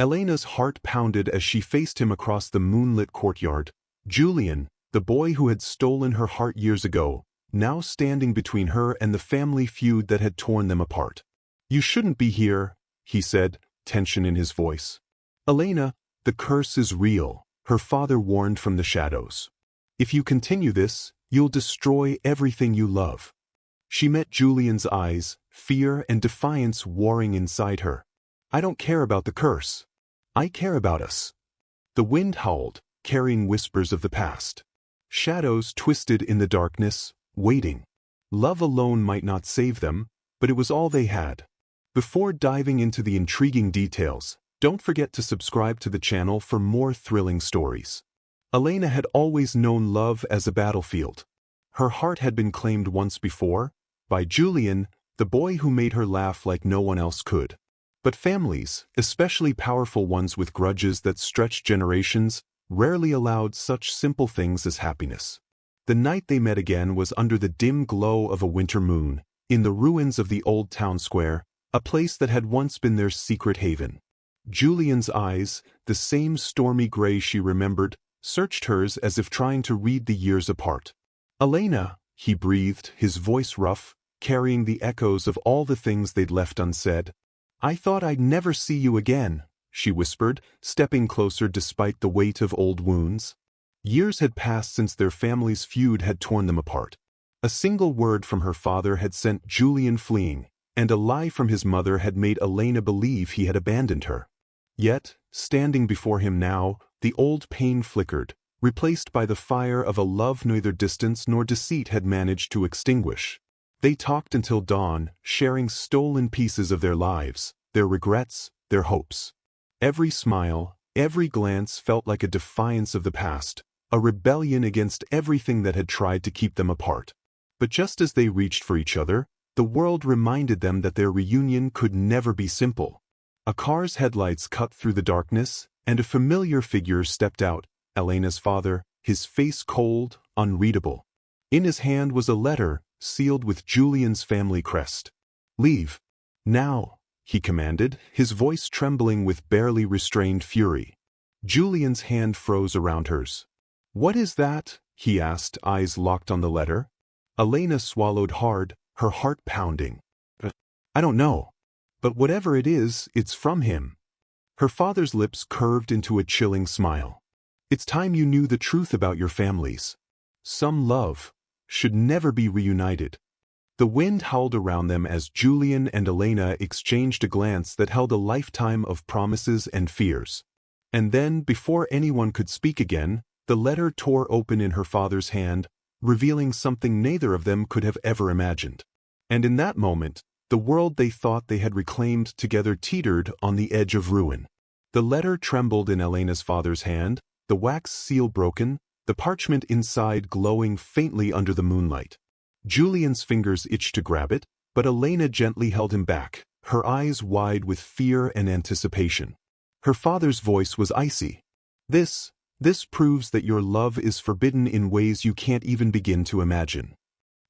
Elena's heart pounded as she faced him across the moonlit courtyard. Julian, the boy who had stolen her heart years ago, now standing between her and the family feud that had torn them apart. "You shouldn't be here," he said, tension in his voice. "Elena, the curse is real," her father warned from the shadows. "If you continue this, you'll destroy everything you love." She met Julian's eyes, fear and defiance warring inside her. "I don't care about the curse. I care about us." The wind howled, carrying whispers of the past. Shadows twisted in the darkness, waiting. Love alone might not save them, but it was all they had. Before diving into the intriguing details, don't forget to subscribe to the channel for more thrilling stories. Elena had always known love as a battlefield. Her heart had been claimed once before, by Julian, the boy who made her laugh like no one else could. But families, especially powerful ones with grudges that stretched generations, rarely allowed such simple things as happiness. The night they met again was under the dim glow of a winter moon, in the ruins of the old town square, a place that had once been their secret haven. Julian's eyes, the same stormy gray she remembered, searched hers as if trying to read the years apart. "Elena," he breathed, his voice rough, carrying the echoes of all the things they'd left unsaid. "I thought I'd never see you again," she whispered, stepping closer despite the weight of old wounds. Years had passed since their family's feud had torn them apart. A single word from her father had sent Julian fleeing, and a lie from his mother had made Elena believe he had abandoned her. Yet, standing before him now, the old pain flickered, replaced by the fire of a love neither distance nor deceit had managed to extinguish. They talked until dawn, sharing stolen pieces of their lives, their regrets, their hopes. Every smile, every glance felt like a defiance of the past, a rebellion against everything that had tried to keep them apart. But just as they reached for each other, the world reminded them that their reunion could never be simple. A car's headlights cut through the darkness, and a familiar figure stepped out, Elena's father, his face cold, unreadable. In his hand was a letter, sealed with Julian's family crest. "Leave. Now," he commanded, his voice trembling with barely restrained fury. Julian's hand froze around hers. "What is that?" he asked, eyes locked on the letter. Elena swallowed hard, her heart pounding. "I don't know. But whatever it is, it's from him." Her father's lips curved into a chilling smile. "It's time you knew the truth about your families. Some love should never be reunited." The wind howled around them as Julian and Elena exchanged a glance that held a lifetime of promises and fears. And then, before anyone could speak again, the letter tore open in her father's hand, revealing something neither of them could have ever imagined. And in that moment, the world they thought they had reclaimed together teetered on the edge of ruin. The letter trembled in Elena's father's hand, the wax seal broken, the parchment inside glowing faintly under the moonlight. Julian's fingers itched to grab it, but Elena gently held him back, her eyes wide with fear and anticipation. Her father's voice was icy. This proves that your love is forbidden in ways you can't even begin to imagine."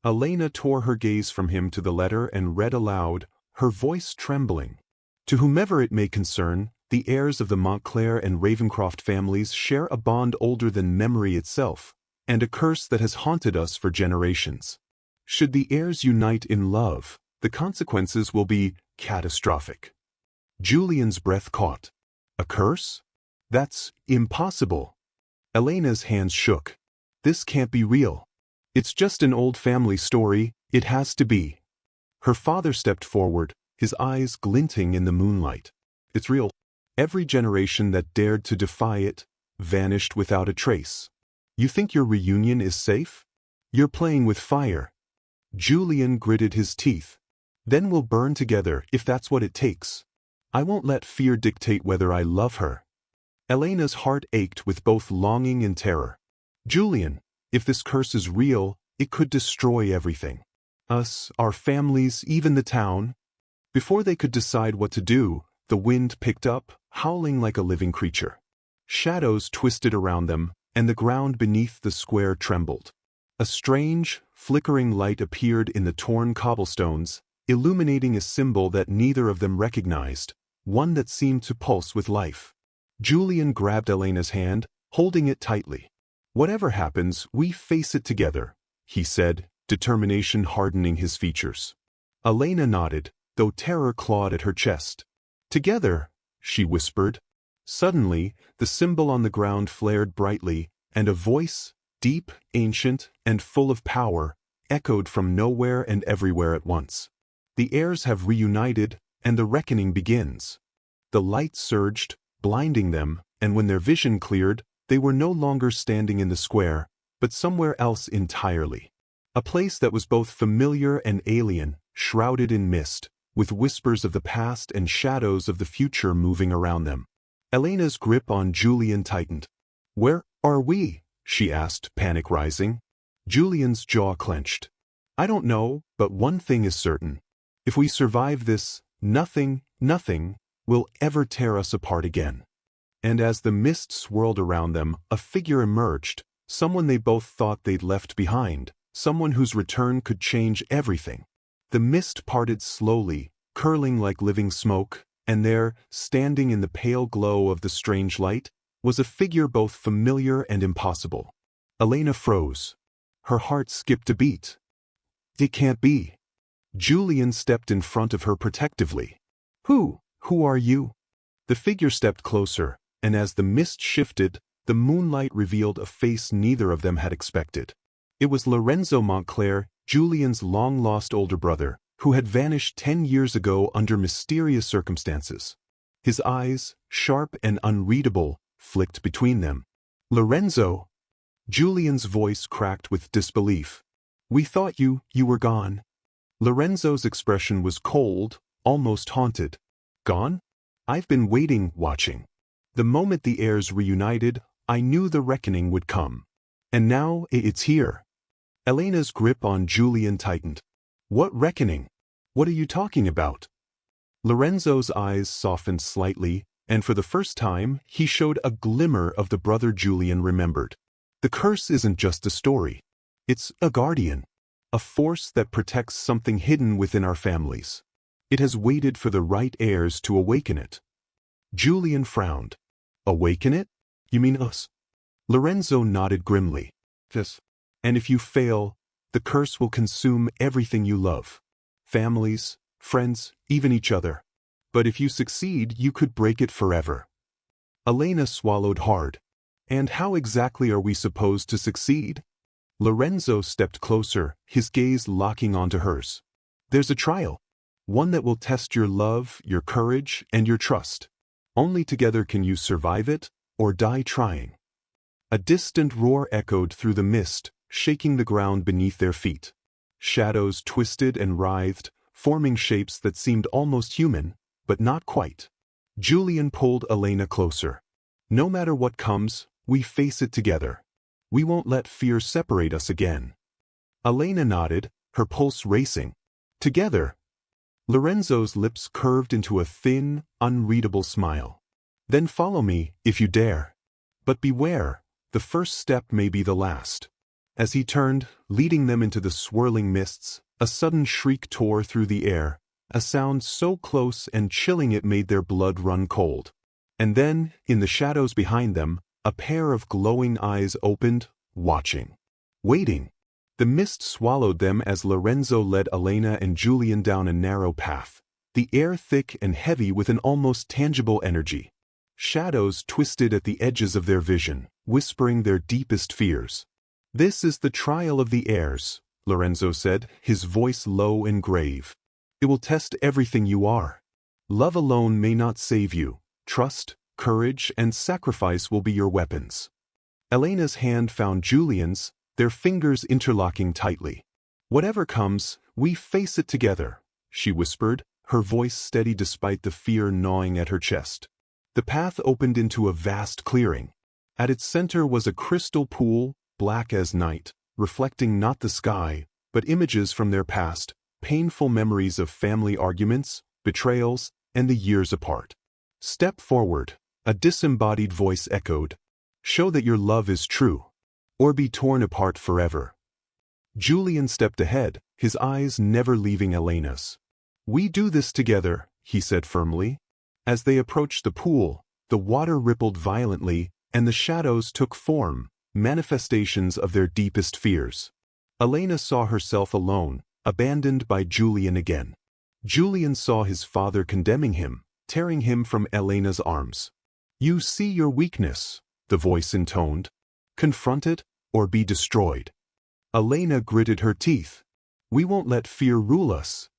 Elena tore her gaze from him to the letter and read aloud, her voice trembling. "To whomever it may concern, the heirs of the Montclair and Ravencroft families share a bond older than memory itself, and a curse that has haunted us for generations. Should the heirs unite in love, the consequences will be catastrophic." Julian's breath caught. "A curse? That's impossible." Elena's hands shook. "This can't be real. It's just an old family story, it has to be." Her father stepped forward, his eyes glinting in the moonlight. "It's real. Every generation that dared to defy it vanished without a trace. You think your reunion is safe? You're playing with fire." Julian gritted his teeth. "Then we'll burn together if that's what it takes. I won't let fear dictate whether I love her." Elena's heart ached with both longing and terror. "Julian, if this curse is real, it could destroy everything. Us, our families, even the town." Before they could decide what to do, the wind picked up, howling like a living creature. Shadows twisted around them, and the ground beneath the square trembled. A strange, flickering light appeared in the torn cobblestones, illuminating a symbol that neither of them recognized: one that seemed to pulse with life. Julian grabbed Elena's hand, holding it tightly. "Whatever happens, we face it together," he said, determination hardening his features. Elena nodded, though terror clawed at her chest. "Together," she whispered. Suddenly, the symbol on the ground flared brightly, and a voice, deep, ancient, and full of power, echoed from nowhere and everywhere at once. "The heirs have reunited, and the reckoning begins." The light surged, blinding them, and when their vision cleared, they were no longer standing in the square, but somewhere else entirely. A place that was both familiar and alien, shrouded in mist, with whispers of the past and shadows of the future moving around them. Elena's grip on Julian tightened. "Where are we?" she asked, panic rising. Julian's jaw clenched. "I don't know, but one thing is certain. If we survive this, nothing will ever tear us apart again." And as the mist swirled around them, a figure emerged, someone they both thought they'd left behind, someone whose return could change everything. The mist parted slowly, curling like living smoke, and there, standing in the pale glow of the strange light, was a figure both familiar and impossible. Elena froze. Her heart skipped a beat. "It can't be." Julian stepped in front of her protectively. Who are you?" The figure stepped closer, and as the mist shifted, the moonlight revealed a face neither of them had expected. It was Lorenzo Montclair, Julian's long-lost older brother, who had vanished 10 years ago under mysterious circumstances. His eyes, sharp and unreadable, flicked between them. "Lorenzo!" Julian's voice cracked with disbelief. "We thought you were gone." Lorenzo's expression was cold, almost haunted. "Gone? I've been waiting, watching. The moment the heirs reunited, I knew the reckoning would come. And now it's here." Elena's grip on Julian tightened. "What reckoning? What are you talking about?" Lorenzo's eyes softened slightly, and for the first time, he showed a glimmer of the brother Julian remembered. "The curse isn't just a story. It's a guardian. A force that protects something hidden within our families. It has waited for the right heirs to awaken it." Julian frowned. "Awaken it? You mean us?" Lorenzo nodded grimly. "Yes. And if you fail, the curse will consume everything you love. Families, friends, even each other. But if you succeed, you could break it forever." Elena swallowed hard. "And how exactly are we supposed to succeed?" Lorenzo stepped closer, his gaze locking onto hers. "There's a trial. One that will test your love, your courage, and your trust. Only together can you survive it, or die trying." A distant roar echoed through the mist, shaking the ground beneath their feet. Shadows twisted and writhed, forming shapes that seemed almost human, but not quite. Julian pulled Elena closer. "No matter what comes, we face it together. We won't let fear separate us again." Elena nodded, her pulse racing. "Together." Lorenzo's lips curved into a thin, unreadable smile. "Then follow me, if you dare. But beware, the first step may be the last." As he turned, leading them into the swirling mists, a sudden shriek tore through the air, a sound so close and chilling it made their blood run cold. And then, in the shadows behind them, a pair of glowing eyes opened, watching. Waiting. The mist swallowed them as Lorenzo led Elena and Julian down a narrow path, the air thick and heavy with an almost tangible energy. Shadows twisted at the edges of their vision, whispering their deepest fears. "This is the trial of the heirs," Lorenzo said, his voice low and grave. "It will test everything you are. Love alone may not save you. Trust, courage, and sacrifice will be your weapons." Elena's hand found Julian's, their fingers interlocking tightly. "Whatever comes, we face it together," she whispered, her voice steady despite the fear gnawing at her chest. The path opened into a vast clearing. At its center was a crystal pool, black as night, reflecting not the sky, but images from their past, painful memories of family arguments, betrayals, and the years apart. "Step forward," a disembodied voice echoed. "Show that your love is true, or be torn apart forever." Julian stepped ahead, his eyes never leaving Elena's. "We do this together," he said firmly. As they approached the pool, the water rippled violently, and the shadows took form, manifestations of their deepest fears. Elena saw herself alone, abandoned by Julian again. Julian saw his father condemning him, tearing him from Elena's arms. "You see your weakness," the voice intoned. "Confront it, or be destroyed." Elena gritted her teeth. "We won't let fear rule us."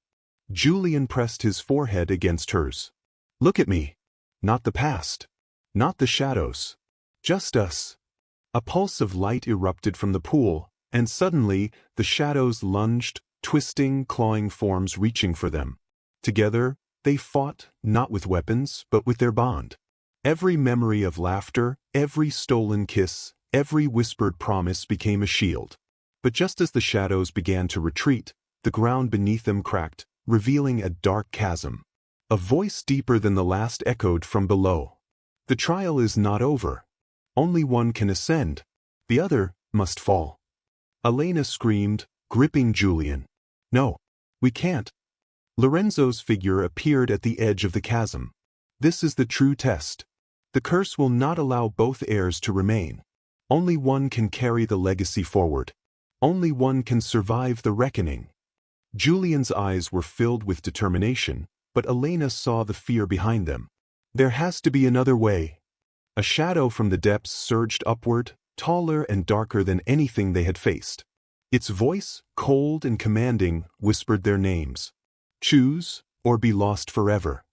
Julian pressed his forehead against hers. "Look at me. Not the past. Not the shadows. Just us." A pulse of light erupted from the pool, and suddenly, the shadows lunged, twisting, clawing forms reaching for them. Together, they fought, not with weapons, but with their bond. Every memory of laughter, every stolen kiss, every whispered promise became a shield. But just as the shadows began to retreat, the ground beneath them cracked, revealing a dark chasm. A voice deeper than the last echoed from below. "The trial is not over. Only one can ascend. The other must fall." Elena screamed, gripping Julian. "No, we can't." Lorenzo's figure appeared at the edge of the chasm. "This is the true test. The curse will not allow both heirs to remain. Only one can carry the legacy forward. Only one can survive the reckoning." Julian's eyes were filled with determination, but Elena saw the fear behind them. "There has to be another way." A shadow from the depths surged upward, taller and darker than anything they had faced. Its voice, cold and commanding, whispered their names. "Choose, or be lost forever."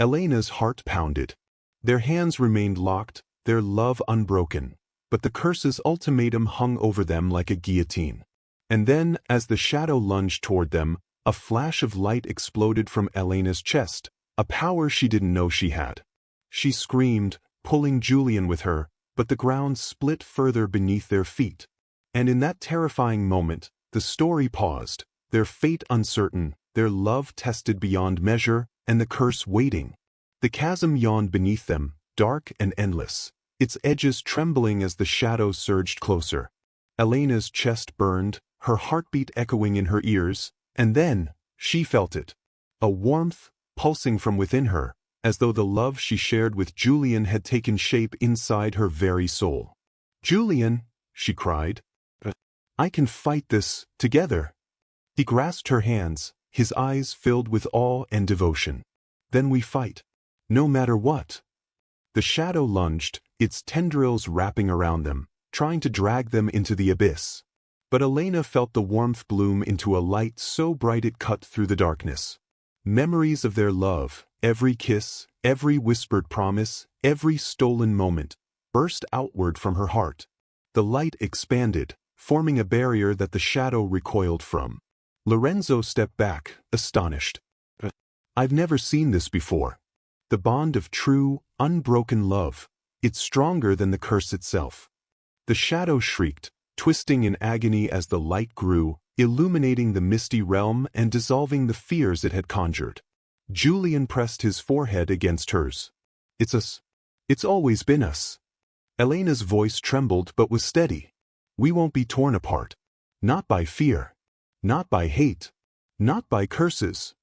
Elena's heart pounded. Their hands remained locked, their love unbroken, but the curse's ultimatum hung over them like a guillotine. And then, as the shadow lunged toward them, a flash of light exploded from Elena's chest, a power she didn't know she had. She screamed, pulling Julian with her, but the ground split further beneath their feet. And in that terrifying moment, the story paused, their fate uncertain, their love tested beyond measure, and the curse waiting. The chasm yawned beneath them, dark and endless, its edges trembling as the shadows surged closer. Elena's chest burned, her heartbeat echoing in her ears, and then, she felt it. A warmth, pulsing from within her, as though the love she shared with Julian had taken shape inside her very soul. "Julian," she cried, "I can fight this, together." He grasped her hands, his eyes filled with awe and devotion. "Then we fight. No matter what." The shadow lunged, its tendrils wrapping around them, trying to drag them into the abyss. But Elena felt the warmth bloom into a light so bright it cut through the darkness. Memories of their love, every kiss, every whispered promise, every stolen moment, burst outward from her heart. The light expanded, forming a barrier that the shadow recoiled from. Lorenzo stepped back, astonished. "I've never seen this before. The bond of true, unbroken love, it's stronger than the curse itself." The shadow shrieked, twisting in agony as the light grew, illuminating the misty realm and dissolving the fears it had conjured. Julian pressed his forehead against hers. "It's us. It's always been us." Elena's voice trembled but was steady. "We won't be torn apart. Not by fear. Not by hate. Not by curses."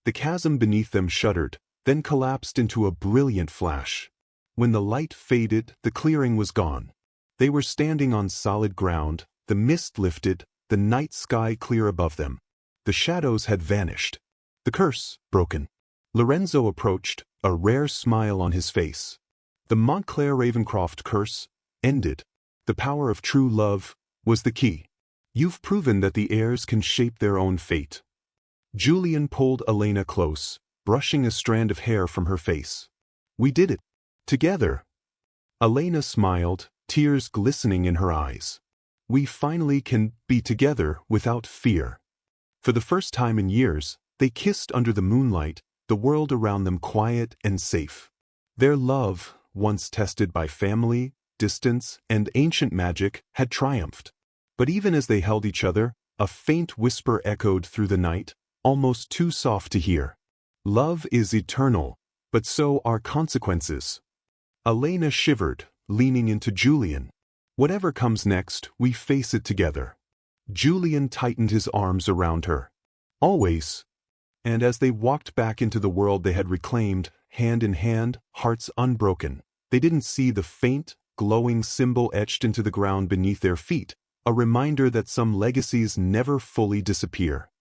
The chasm beneath them shuddered, then collapsed into a brilliant flash. When the light faded, the clearing was gone. They were standing on solid ground, the mist lifted, the night sky clear above them. The shadows had vanished. The curse, broken. Lorenzo approached, a rare smile on his face. The Montclair Ravencroft curse, ended. The power of true love was the key. "You've proven that the heirs can shape their own fate." Julian pulled Elena close, brushing a strand of hair from her face. "We did it. Together." Elena smiled, tears glistening in her eyes. "We finally can be together without fear." For the first time in years, they kissed under the moonlight, the world around them quiet and safe. Their love, once tested by family, distance, and ancient magic, had triumphed. But even as they held each other, a faint whisper echoed through the night, almost too soft to hear. "Love is eternal, but so are consequences." Elena shivered, leaning into Julian. "Whatever comes next, we face it together." Julian tightened his arms around her. "Always." And as they walked back into the world they had reclaimed, hand in hand, hearts unbroken. They didn't see the faint, glowing symbol etched into the ground beneath their feet, a reminder that some legacies never fully disappear.